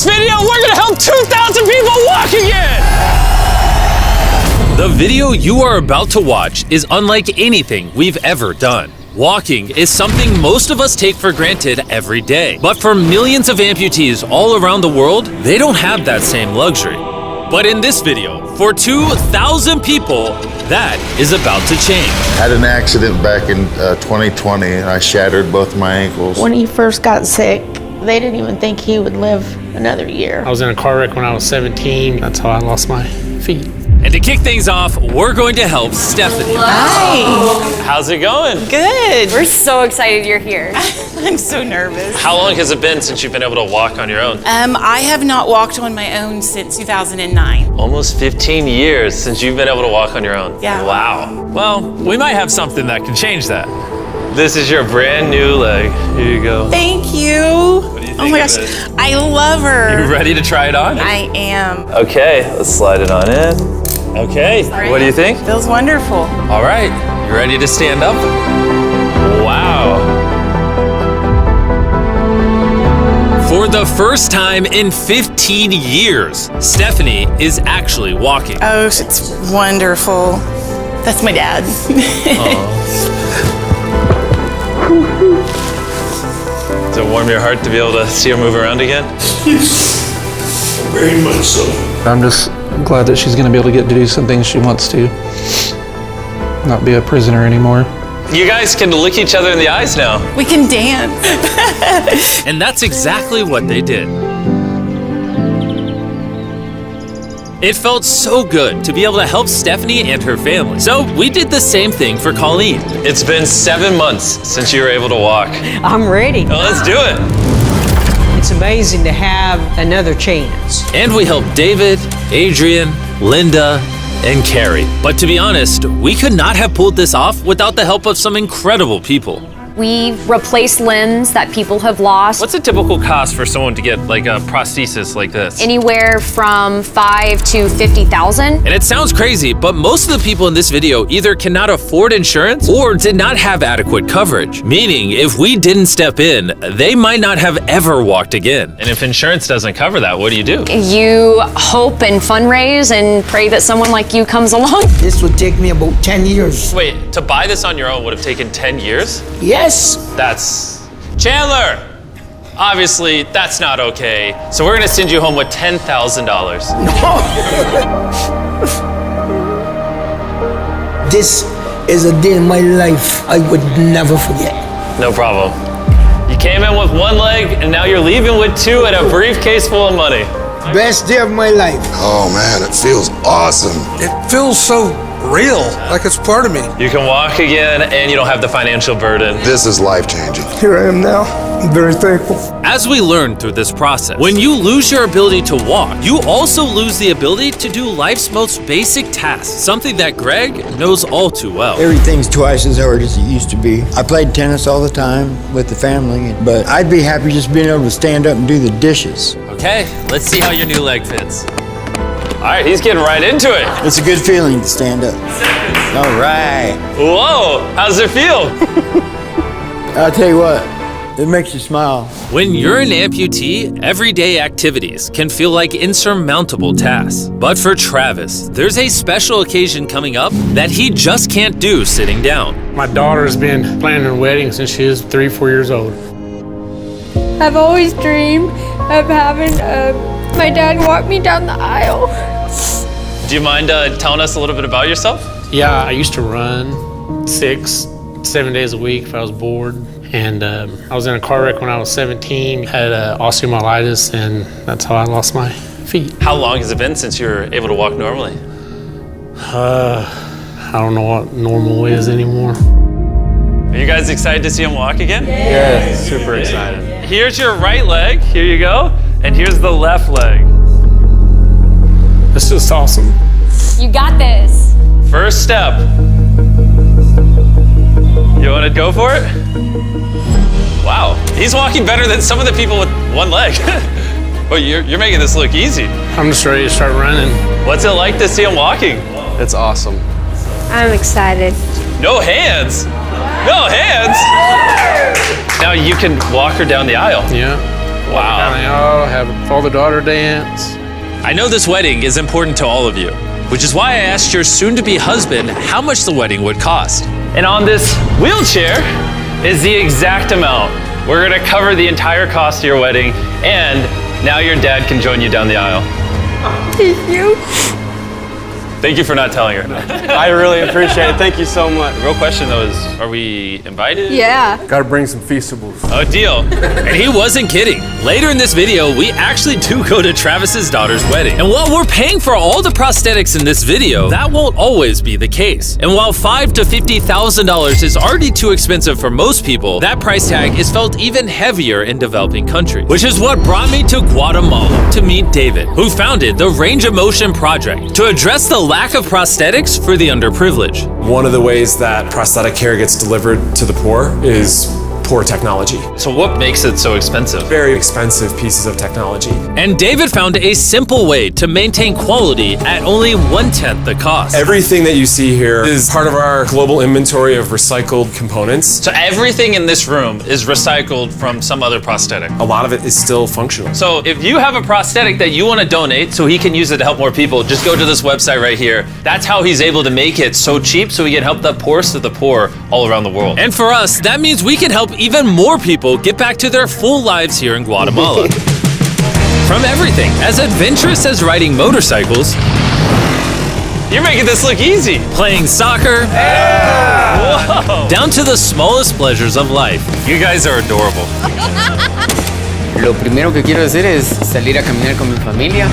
this video, we're gonna help 2,000 people walk again! The video you are about to watch is unlike anything we've ever done. Walking is something most of us take for granted every day. But for millions of amputees all around the world, they don't have that same luxury. But in this video, for 2,000 people, that is about to change. I had an accident back in 2020 and I shattered both my ankles. When he first got sick, they didn't even think he would live another year. I was in a car wreck when I was 17. That's how I lost my feet. And to kick things off, we're going to help Stephanie. Hi. How's it going? Good. We're so excited you're here. I'm so nervous. How long has it been since you've been able to walk on your own? I have not walked on my own since 2009. Almost 15 years since you've been able to walk on your own. Yeah. Wow. Well, we might have something that can change that. This is your brand new leg. Here you go. Thank you. What do you think Oh my of gosh, it? I love her. You ready to try it on? I am. Okay, let's slide it on in. Okay, what do you think? Feels wonderful. All right, you ready to stand up? Wow. For the first time in 15 years, Stephanie is actually walking. Oh, it's wonderful. That's my dad. Does it warm your heart to be able to see her move around again? Very much so. I'm just glad that she's going to be able to get to do some things she wants to. Not be a prisoner anymore. You guys can look each other in the eyes now. We can dance. And that's exactly what they did. It felt so good to be able to help Stephanie and her family. So we did the same thing for Colleen. It's been 7 months since you were able to walk. I'm ready. Well, let's do it. It's amazing to have another chance. And we helped David, Adrian, Linda, and Carrie. But to be honest, we could not have pulled this off without the help of some incredible people. We replace limbs that people have lost. What's a typical cost for someone to get like a prosthesis like this? Anywhere from $5,000 to $50,000. And it sounds crazy, but most of the people in this video either cannot afford insurance or did not have adequate coverage. Meaning, if we didn't step in, they might not have ever walked again. And if insurance doesn't cover that, what do? You hope and fundraise and pray that someone like you comes along. This would take me about 10 years. Wait, to buy this on your own would have taken 10 years? Yes. That's... Chandler! Obviously, that's not okay. So we're gonna send you home with $10,000. This is a day in my life I would never forget. No problem. You came in with one leg, and now you're leaving with two and a briefcase full of money. Best day of my life. Oh man, it feels awesome. It feels so real, like it's part of me. You can walk again, and you don't have the financial burden. This is life-changing. Here I am now. I'm very thankful. As we learned through this process, when you lose your ability to walk, you also lose the ability to do life's most basic tasks, something that Greg knows all too well. Everything's twice as hard as it used to be. I played tennis all the time with the family, but I'd be happy just being able to stand up and do the dishes. Okay, let's see how your new leg fits. All right, he's getting right into it. It's a good feeling to stand up. All right. Whoa, how's it feel? I'll tell you what, it makes you smile. When you're an amputee, everyday activities can feel like insurmountable tasks. But for Travis, there's a special occasion coming up that he just can't do sitting down. My daughter's been planning her wedding since she was 3 or 4 years old. I've always dreamed of having my dad walk me down the aisle. Do you mind telling us a little bit about yourself? Yeah, I used to run 6, 7 days a week if I was bored. And I was in a car wreck when I was 17, had osteomyelitis, and that's how I lost my feet. How long has it been since you were able to walk normally? I don't know what normal is anymore. Are you guys excited to see him walk again? Yeah, super excited. Here's your right leg, here you go, and here's the left leg. It's just awesome. You got this. First step. You want to go for it? Wow, he's walking better than some of the people with one leg. Well, you're making this look easy. I'm just ready to start running. What's it like to see him walking? It's awesome. I'm excited. No hands. No hands. Now you can walk her down the aisle. Yeah. Wow. Down the aisle, have a father-daughter dance. I know this wedding is important to all of you, which is why I asked your soon-to-be husband how much the wedding would cost. And on this wheelchair is the exact amount. We're gonna cover the entire cost of your wedding, and now your dad can join you down the aisle. Thank you. Thank you for not telling her. I really appreciate it. Thank you so much. The real question though is, are we invited? Yeah. Gotta bring some feastables. A deal. And he wasn't kidding. Later in this video, we actually do go to Travis's daughter's wedding. And while we're paying for all the prosthetics in this video, that won't always be the case. And while $5,000 to $50,000 is already too expensive for most people, that price tag is felt even heavier in developing countries. Which is what brought me to Guatemala to meet David, who founded the Range of Motion Project to address the lack of prosthetics for the underprivileged. One of the ways that prosthetic care gets delivered to the poor is poor technology. So what makes it so expensive? Very expensive pieces of technology. And David found a simple way to maintain quality at only 1/10 the cost. Everything that you see here is part of our global inventory of recycled components. So everything in this room is recycled from some other prosthetic. A lot of it is still functional. So if you have a prosthetic that you want to donate so he can use it to help more people, just go to this website right here. That's how he's able to make it so cheap so he can help the poorest of the poor all around the world. And for us, that means we can help even more people get back to their full lives here in Guatemala. From everything as adventurous as riding motorcycles, You're making this look easy. playing soccer, Whoa. down to the smallest pleasures of life. You guys are adorable. Lo primero que quiero hacer es salir a caminar con mi familia.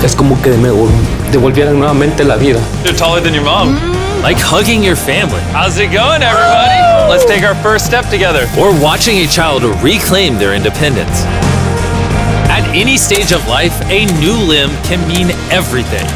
Es como que me devolvieran nuevamente la vida. You're taller than your mom. Like hugging your family. How's it going, everybody? Let's take our first step together. Or watching a child reclaim their independence. At any stage of life, a new limb can mean everything.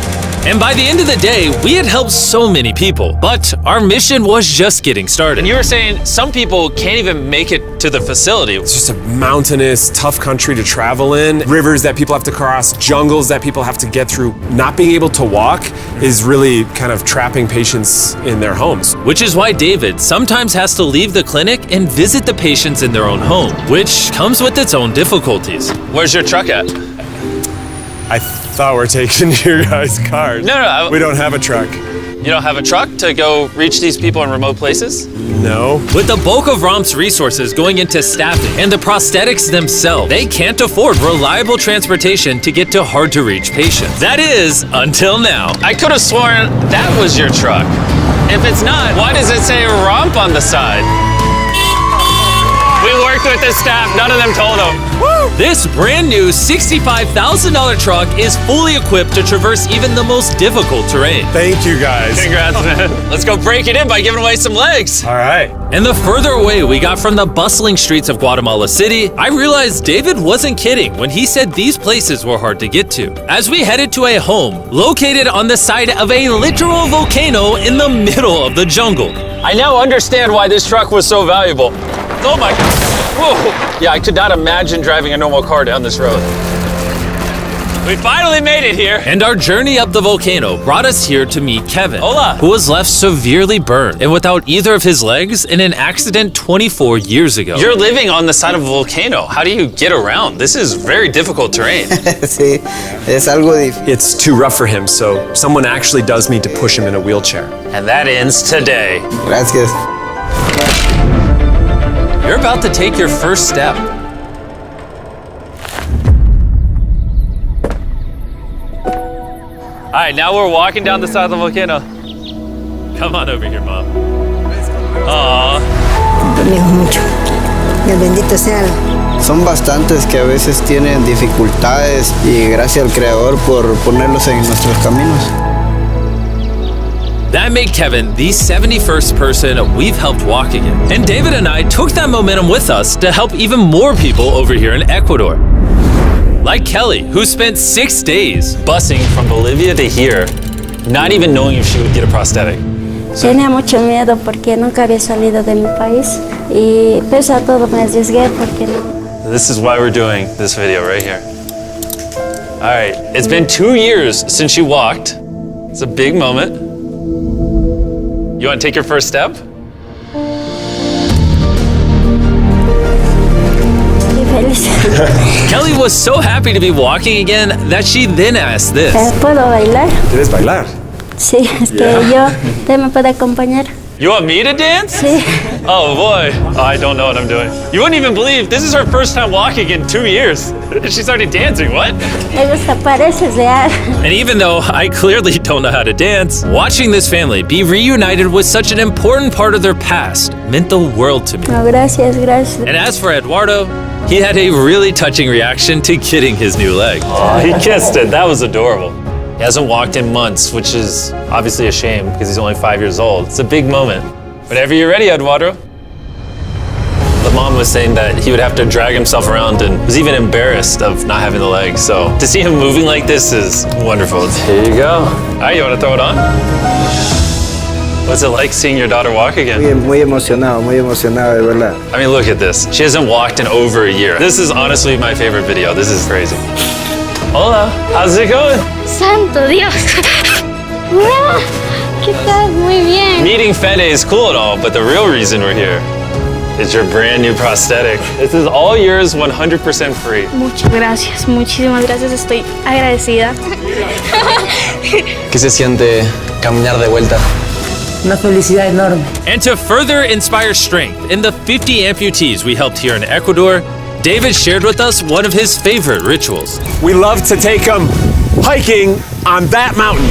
And by the end of the day, we had helped so many people, but our mission was just getting started. And you were saying some people can't even make it to the facility. It's just a mountainous, tough country to travel in. Rivers that people have to cross, jungles that people have to get through. Not being able to walk is really kind of trapping patients in their homes. Which is why David sometimes has to leave the clinic and visit the patients in their own home, which comes with its own difficulties. Where's your truck at? I thought we're taking your guys' cars. No. We don't have a truck. You don't have a truck to go reach these people in remote places? No. With the bulk of ROM's resources going into staffing and the prosthetics themselves, they can't afford reliable transportation to get to hard-to-reach patients. That is, until now. I could have sworn that was your truck. If it's not, why does it say ROMP on the side? We worked with the staff, none of them told them. This brand new $65,000 truck is fully equipped to traverse even the most difficult terrain. Thank you, guys. Congrats, man. Let's go break it in by giving away some legs. All right. And the further away we got from the bustling streets of Guatemala City, I realized David wasn't kidding when he said these places were hard to get to. As we headed to a home located on the side of a literal volcano in the middle of the jungle. I now understand why this truck was so valuable. Oh my God. Whoa. Yeah, I could not imagine driving a normal car down this road. We finally made it here. And our journey up the volcano brought us here to meet Kevin, Hola. who was left severely burned and without either of his legs in an accident 24 years ago. You're living on the side of a volcano. How do you get around? This is very difficult terrain. Sí, es algo difícil. It's too rough for him, so someone actually does need to push him in a wheelchair. And that ends today. Gracias. You're about to take your first step. All right, now we're walking down the side of the volcano. Come on over here, Mom. Aww. mucho. Dios bendito sea. Son bastantes que a veces tienen dificultades y gracias al Creador por ponerlos en nuestros caminos. That made Kevin the 71st person we've helped walk again. And David and I took that momentum with us to help even more people over here in Ecuador. Like Kelly, who spent 6 days busing from Bolivia to here, not even knowing if she would get a prosthetic. Tenía mucho miedo porque nunca había salido de mi país y pese a todo me arriesgué porque no. This is why we're doing this video right here. All right, it's been 2 years since she walked. It's a big moment. You want to take your first step? Y feliz. Kelly was so happy to be walking again that she then asked this. ¿Puedo bailar? ¿Quieres bailar? Sí, ¿usted me puede acompañar? You want me to dance? Sí. Oh boy, I don't know what I'm doing. You wouldn't even believe this is her first time walking in 2 years. She started dancing, what? Me gusta, parece real. And even though I clearly don't know how to dance, watching this family be reunited with such an important part of their past meant the world to me. No, gracias, gracias. And as for Eduardo, he had a really touching reaction to getting his new leg. Oh, he kissed it. That was adorable. He hasn't walked in months, which is obviously a shame because he's only 5 years old. It's a big moment. Whenever you're ready, Eduardo. The mom was saying that he would have to drag himself around and was even embarrassed of not having the leg. So to see him moving like this is wonderful. Here you go. All right, you want to throw it on? What's it like seeing your daughter walk again? Muy emocionado, de verdad. I mean, look at this. She hasn't walked in over a year. This is honestly my favorite video. This is crazy. Hola, how's it going? Santo Dios. ¿Qué tal? Muy bien. Meeting Fede is cool and all, but the real reason we're here is your brand new prosthetic. This is all yours, 100% free. Muchas gracias, muchísimas gracias. Estoy agradecida. ¿Qué se siente caminar de vuelta? Una felicidad enorme. And to further inspire strength in the 50 amputees we helped here in Ecuador, David shared with us one of his favorite rituals. We love to take them hiking on that mountain.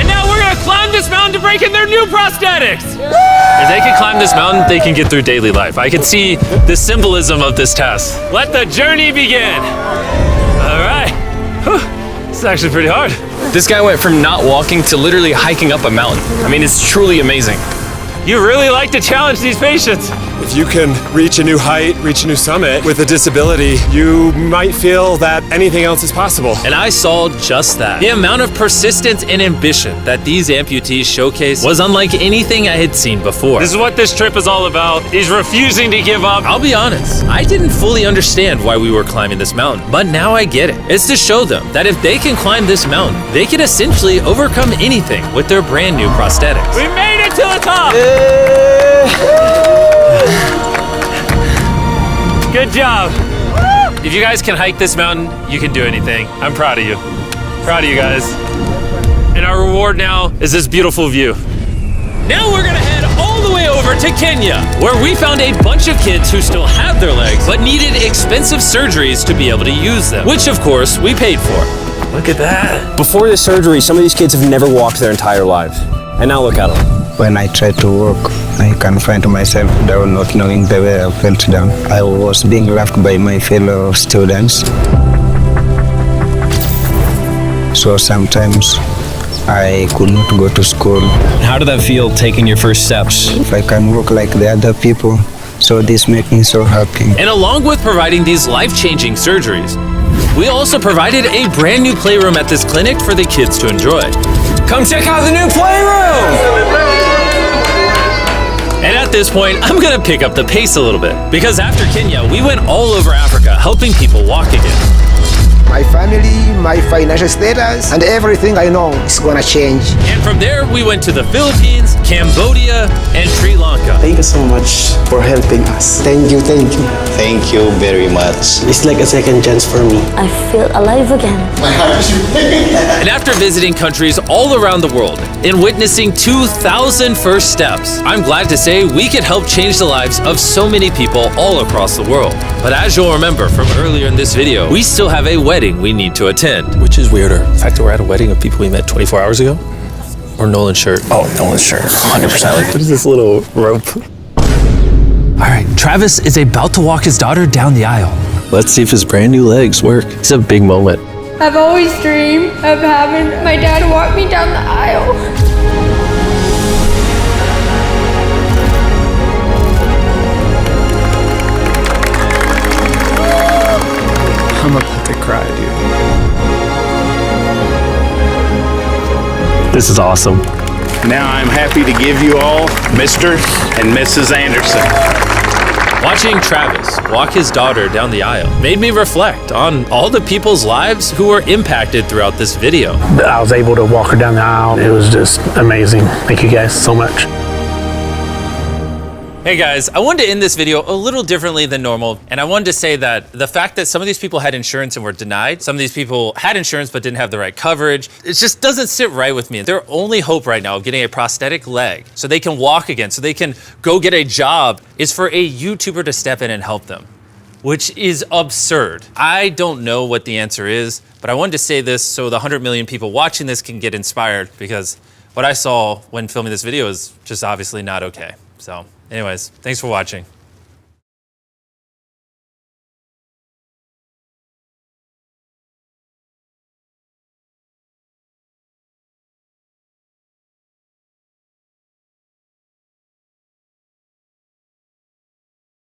And now we're gonna climb this mountain to break in their new prosthetics. If they can climb this mountain, they can get through daily life. I can see the symbolism of this task. Let the journey begin. All right. Whew. This is actually pretty hard. This guy went from not walking to literally hiking up a mountain. I mean, it's truly amazing. You really like to challenge these patients. If you can reach a new height, reach a new summit with a disability, you might feel that anything else is possible. And I saw just that. The amount of persistence and ambition that these amputees showcase was unlike anything I had seen before. This is what this trip is all about. He's refusing to give up. I'll be honest, I didn't fully understand why we were climbing this mountain, but now I get it. It's to show them that if they can climb this mountain, they can essentially overcome anything with their brand new prosthetics. We made it to the top! Good job. If you guys can hike this mountain, you can do anything. I'm proud of you. Proud of you guys. And our reward now is this beautiful view. Now we're gonna head all the way over to Kenya, where we found a bunch of kids who still have their legs, but needed expensive surgeries to be able to use them, which of course we paid for. Look at that. Before this surgery, some of these kids have never walked their entire lives. And now look at them. When I tried to walk, I can find myself down, not knowing the way I felt down. I was being laughed by my fellow students. So sometimes I could not go to school. How did that feel, taking your first steps? If I can walk like the other people, so this makes me so happy. And along with providing these life-changing surgeries, we also provided a brand new playroom at this clinic for the kids to enjoy. Come check out the new playroom! And at this point, I'm gonna pick up the pace a little bit, because after Kenya, we went all over Africa helping people walk again. My family, my financial status, and everything I know is gonna change. And from there, we went to the Philippines, Cambodia, and Sri Lanka. Thank you so much for helping us. Thank you, thank you. Thank you very much. It's like a second chance for me. I feel alive again. And after visiting countries all around the world and witnessing 2,000 first steps, I'm glad to say we could help change the lives of so many people all across the world. But as you'll remember from earlier in this video, we still have a wedding we need to attend. Which is weirder, the fact that we're at a wedding of people we met 24 hours ago? Or Nolan's shirt? Oh, Nolan's shirt, 100%. What is this little rope? All right, Travis is about to walk his daughter down the aisle. Let's see if his brand new legs work. It's a big moment. I've always dreamed of having my dad walk me down the aisle. I'm about to cry, dude. This is awesome. Now I'm happy to give you all Mr. and Mrs. Anderson. Watching Travis walk his daughter down the aisle made me reflect on all the people's lives who were impacted throughout this video. I was able to walk her down the aisle. It was just amazing. Thank you guys so much. Hey guys, I wanted to end this video a little differently than normal, and I wanted to say that the fact that some of these people had insurance and were denied, some of these people had insurance but didn't have the right coverage, it just doesn't sit right with me. Their only hope right now of getting a prosthetic leg so they can walk again, so they can go get a job, is for a YouTuber to step in and help them, which is absurd. I don't know what the answer is, but I wanted to say this so the 100 million people watching this can get inspired, because what I saw when filming this video is just obviously not okay. So anyways, thanks for watching.